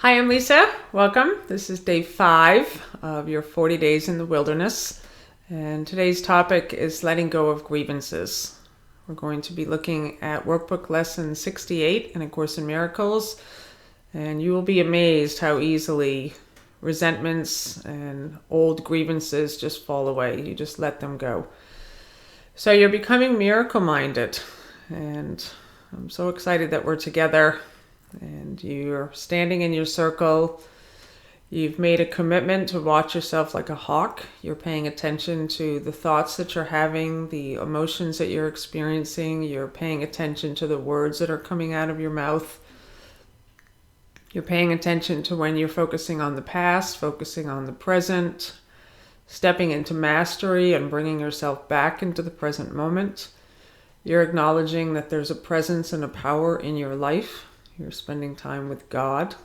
Hi, I'm Lisa. Welcome. This is day 5 of your 40 days in the wilderness. And today's topic is letting go of grievances. We're going to be looking at workbook lesson 68 in A Course in Miracles. And you will be amazed how easily resentments and old grievances just fall away. You just let them go. So you're becoming miracle-minded. And I'm so excited that we're together. And you're standing in your circle. You've made a commitment to watch yourself like a hawk. You're paying attention to the thoughts that you're having, the emotions that you're experiencing. You're paying attention to the words that are coming out of your mouth. You're paying attention to when you're focusing on the past, focusing on the present, stepping into mastery and bringing yourself back into the present moment. You're acknowledging that there's a presence and a power in your life. You're spending time with God.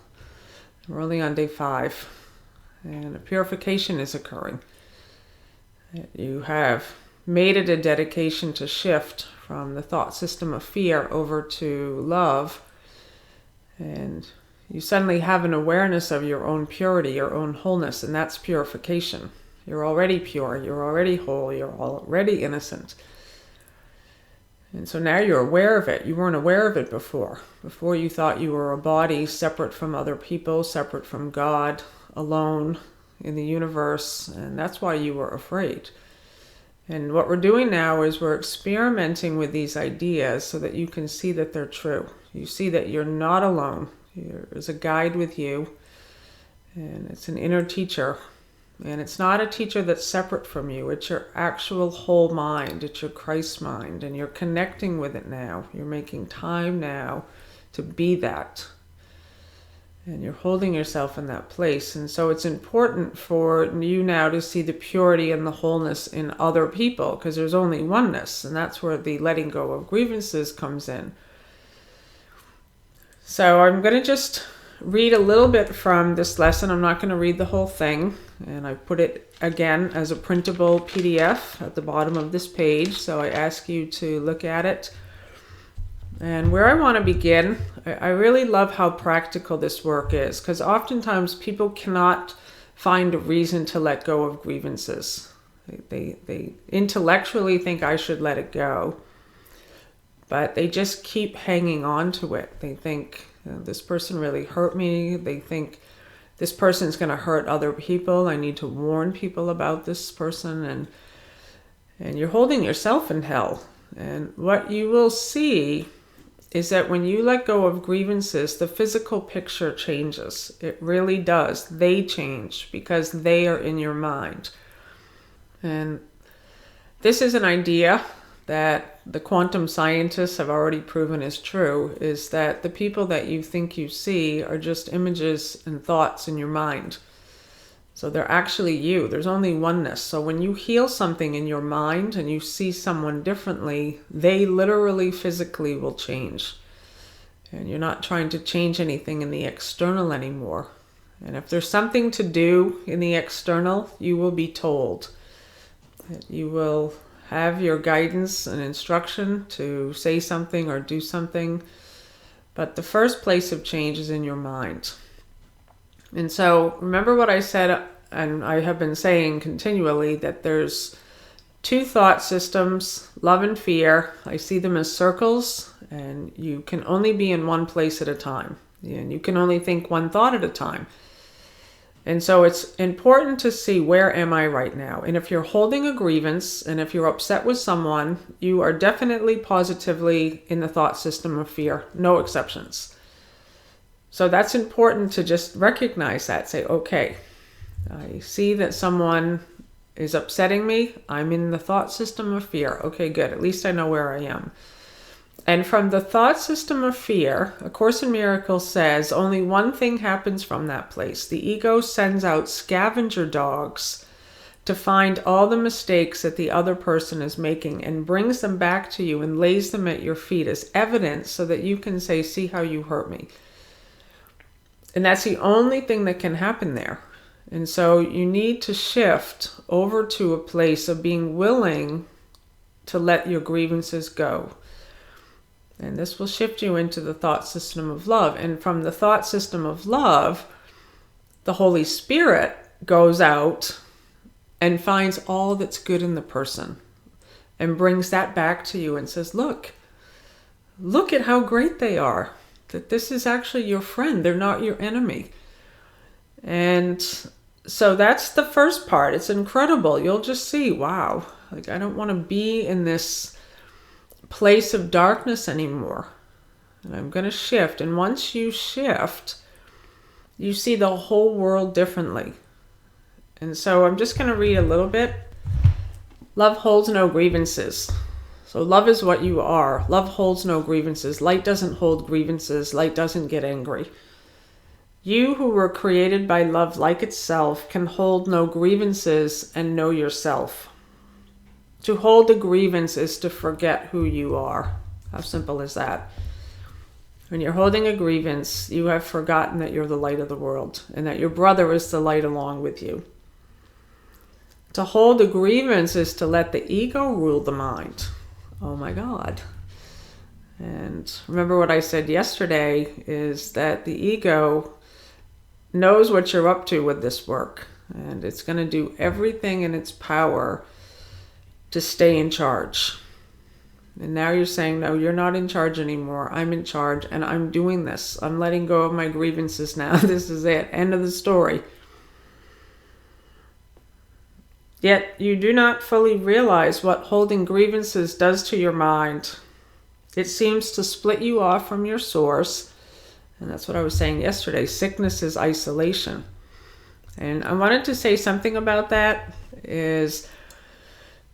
We're only on day 5. And a purification is occurring. You have made it a dedication to shift from the thought system of fear over to love. And you suddenly have an awareness of your own purity, your own wholeness, and that's purification. You're already pure, you're already whole, you're already innocent. And so now you're aware of it. You weren't aware of it before. Before you thought you were a body separate from other people, separate from God, alone in the universe. And that's why you were afraid. And what we're doing now is we're experimenting with these ideas so that you can see that they're true. You see that you're not alone. There's a guide with you. And it's an inner teacher. And it's not a teacher that's separate from you. It's your actual whole mind. It's your Christ mind. And you're connecting with it now. You're making time now to be that. And you're holding yourself in that place. And so it's important for you now to see the purity and the wholeness in other people, because there's only oneness. And that's where the letting go of grievances comes in. So I'm going to just read a little bit from this lesson. I'm not going to read the whole thing. And I put it again as a printable PDF at the bottom of this page. So I ask you to look at it. And where I want to begin, I really love how practical this work is, because oftentimes people cannot find a reason to let go of grievances. They intellectually think I should let it go, but they just keep hanging on to it. They think, this person really hurt me. They think this person's going to hurt other people. I need to warn people about this person. And you're holding yourself in hell. And what you will see is that when you let go of grievances, the physical picture changes. It really does. They change because they are in your mind. And this is an idea that the quantum scientists have already proven is true, is that the people that you think you see are just images and thoughts in your mind. So they're actually you. There's only oneness. So when you heal something in your mind and you see someone differently, they literally physically will change. And you're not trying to change anything in the external anymore. And if there's something to do in the external, you will be told. You will have your guidance and instruction to say something or do something. But the first place of change is in your mind. And so remember what I said, and I have been saying continually, that there's 2 thought systems, love and fear. I see them as circles, and you can only be in one place at a time. And you can only think one thought at a time. And so it's important to see, where am I right now? And if you're holding a grievance, and if you're upset with someone, you are definitely positively in the thought system of fear. No exceptions. So that's important to just recognize that. Say, okay, I see that someone is upsetting me. I'm in the thought system of fear. Okay, good. At least I know where I am. And from the thought system of fear, A Course in Miracles says only one thing happens from that place. The ego sends out scavenger dogs to find all the mistakes that the other person is making and brings them back to you and lays them at your feet as evidence so that you can say, see how you hurt me. And that's the only thing that can happen there. And so you need to shift over to a place of being willing to let your grievances go. And this will shift you into the thought system of love. And from the thought system of love, the Holy Spirit goes out and finds all that's good in the person and brings that back to you and says, look at how great they are. That this is actually your friend. They're not your enemy. And so that's the first part. It's incredible. You'll just see, wow, like I don't want to be in this place of darkness anymore. And I'm going to shift. And once you shift, you see the whole world differently. And so I'm just going to read a little bit. Love holds no grievances. So love is what you are. Love holds no grievances. Light doesn't hold grievances. Light doesn't get angry. You who were created by love like itself can hold no grievances and know yourself. To hold a grievance is to forget who you are. How simple is that? When you're holding a grievance, you have forgotten that you're the light of the world and that your brother is the light along with you. To hold a grievance is to let the ego rule the mind. Oh my God. And remember what I said yesterday is that the ego knows what you're up to with this work. And it's going to do everything in its power to stay in charge. And now you're saying, no, you're not in charge anymore. I'm in charge and I'm doing this. I'm letting go of my grievances now. This is it. End of the story. Yet you do not fully realize what holding grievances does to your mind. It seems to split you off from your source. And that's what I was saying yesterday. Sickness is isolation. And I wanted to say something about that is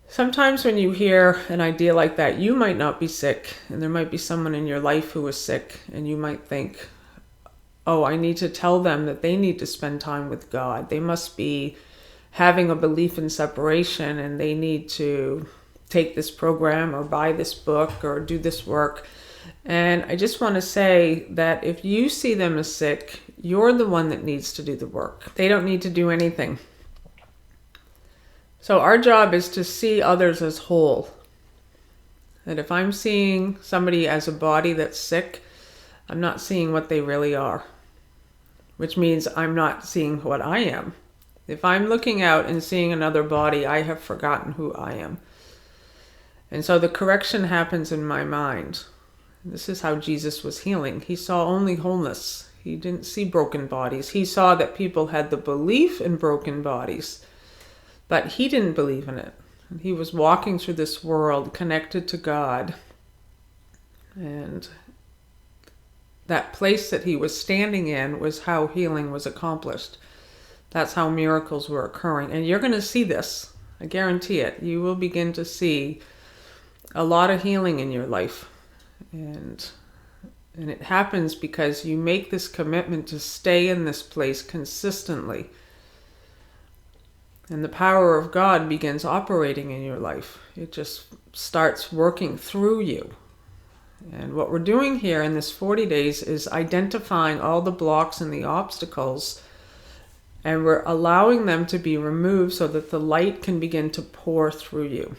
sometimes when you hear an idea like that, you might not be sick. And there might be someone in your life who is sick. And you might think, oh, I need to tell them that they need to spend time with God. They must be having a belief in separation and they need to take this program or buy this book or do this work. And I just want to say that if you see them as sick, you're the one that needs to do the work. They don't need to do anything. So our job is to see others as whole. That if I'm seeing somebody as a body that's sick, I'm not seeing what they really are, which means I'm not seeing what I am. If I'm looking out and seeing another body, I have forgotten who I am. And so the correction happens in my mind. This is how Jesus was healing. He saw only wholeness. He didn't see broken bodies. He saw that people had the belief in broken bodies, but he didn't believe in it. He was walking through this world connected to God. And that place that he was standing in was how healing was accomplished. That's how miracles were occurring. And you're going to see this. I guarantee it. You will begin to see a lot of healing in your life. And it happens because you make this commitment to stay in this place consistently. And the power of God begins operating in your life. It just starts working through you. And what we're doing here in this 40 days is identifying all the blocks and the obstacles, and we're allowing them to be removed so that the light can begin to pour through you.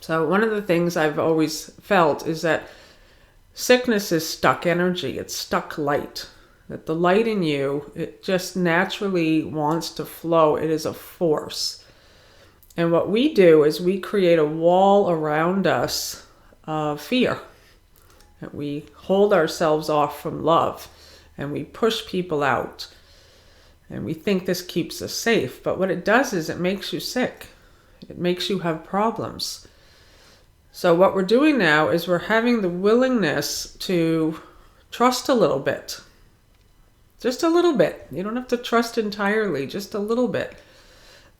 So one of the things I've always felt is that sickness is stuck energy. It's stuck light. That the light in you, it just naturally wants to flow. It is a force. And what we do is we create a wall around us of fear. That we hold ourselves off from love. And we push people out. And we think this keeps us safe. But what it does is it makes you sick. It makes you have problems. So what we're doing now is we're having the willingness to trust a little bit. Just a little bit. You don't have to trust entirely, just a little bit.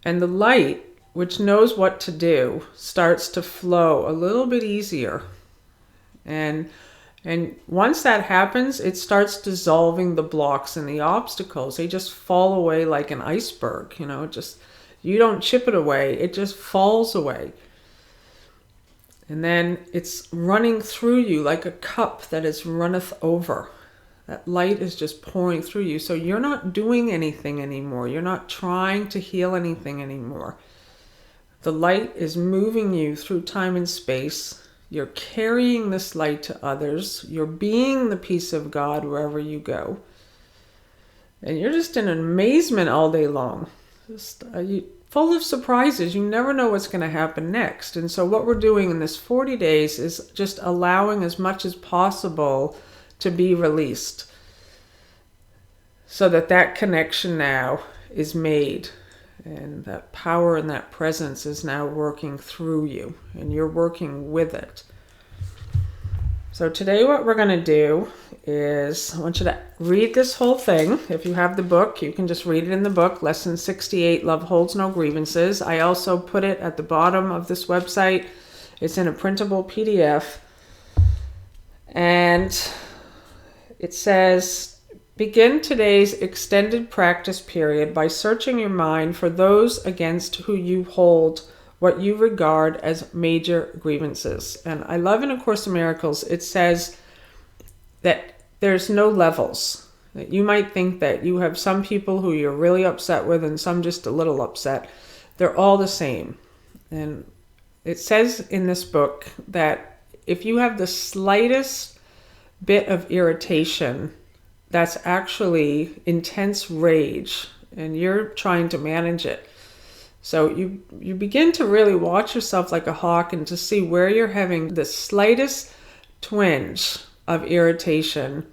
And the light, which knows what to do, starts to flow a little bit easier. And once that happens, it starts dissolving the blocks and the obstacles. They just fall away like an iceberg, you don't chip it away, it just falls away. And then it's running through you like a cup that is runneth over. That light is just pouring through you. So you're not doing anything anymore. You're not trying to heal anything anymore. The light is moving you through time and space. You're carrying this light to others. You're being the peace of God wherever you go. And you're just in amazement all day long. Just full of surprises. You never know what's going to happen next. And so what we're doing in this 40 days is just allowing as much as possible to be released, so that that connection now is made, and that power and that presence is now working through you, and you're working with it. So today what we're going to do is, I want you to read this whole thing. If you have the book, you can just read it in the book, Lesson 68, Love Holds No Grievances. I also put it at the bottom of this website. It's in a printable PDF. And it says, begin today's extended practice period by searching your mind for those against who you hold what you regard as major grievances. And I love in A Course in Miracles, it says that there's no levels. That you might think that you have some people who you're really upset with and some just a little upset. They're all the same. And it says in this book that if you have the slightest bit of irritation, that's actually intense rage, and you're trying to manage it. So you begin to really watch yourself like a hawk and to see where you're having the slightest twinge of irritation.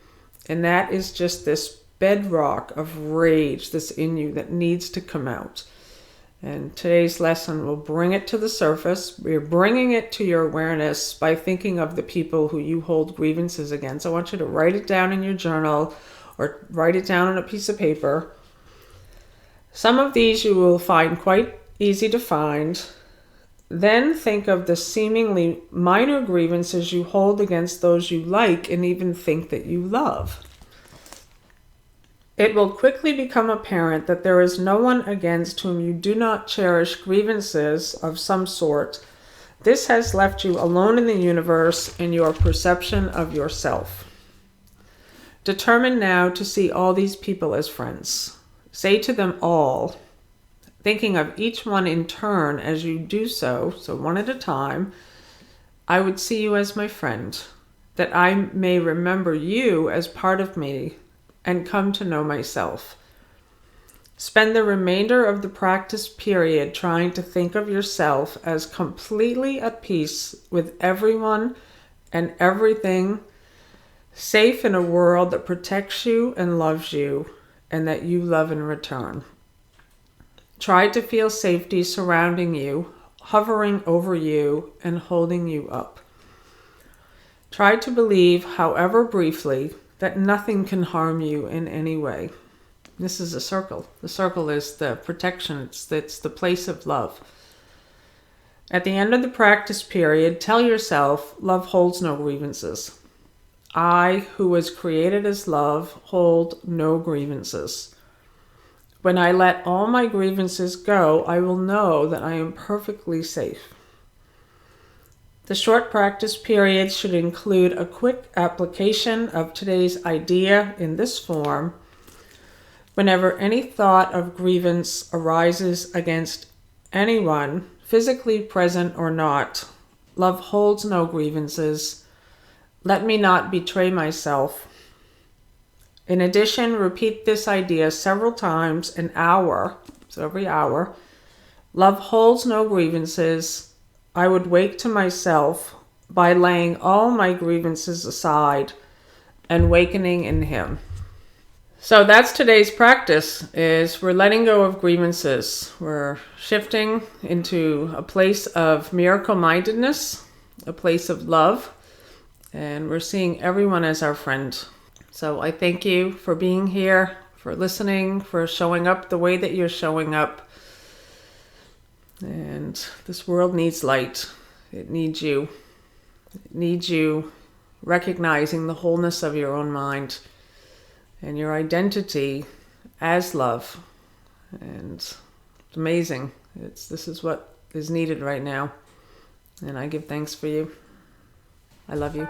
And that is just this bedrock of rage that's in you that needs to come out. And today's lesson will bring it to the surface. We're bringing it to your awareness by thinking of the people who you hold grievances against. I want you to write it down in your journal or write it down on a piece of paper. Some of these you will find quite easy to find. Then think of the seemingly minor grievances you hold against those you like and even think that you love. It will quickly become apparent that there is no one against whom you do not cherish grievances of some sort. This has left you alone in the universe in your perception of yourself. Determine now to see all these people as friends. Say to them all, thinking of each one in turn as you do so one at a time, I would see you as my friend, that I may remember you as part of me and come to know myself. Spend the remainder of the practice period trying to think of yourself as completely at peace with everyone and everything, safe in a world that protects you and loves you, and that you love in return. Try to feel safety surrounding you, hovering over you, and holding you up. Try to believe, however briefly, that nothing can harm you in any way. This is a circle. The circle is the protection. It's the place of love. At the end of the practice period, tell yourself, love holds no grievances. I, who was created as love, hold no grievances. When I let all my grievances go, I will know that I am perfectly safe. The short practice period should include a quick application of today's idea in this form. Whenever any thought of grievance arises against anyone, physically present or not, love holds no grievances. Let me not betray myself. In addition, repeat this idea several times an hour, so every hour. Love holds no grievances. I would wake to myself by laying all my grievances aside and awakening in him. So that's today's practice, is we're letting go of grievances. We're shifting into a place of miracle-mindedness, a place of love, and we're seeing everyone as our friend. So I thank you for being here, for listening, for showing up the way that you're showing up. And this world needs light. It needs you. It needs you recognizing the wholeness of your own mind and your identity as love. And it's amazing. This is what is needed right now. And I give thanks for you. I love you.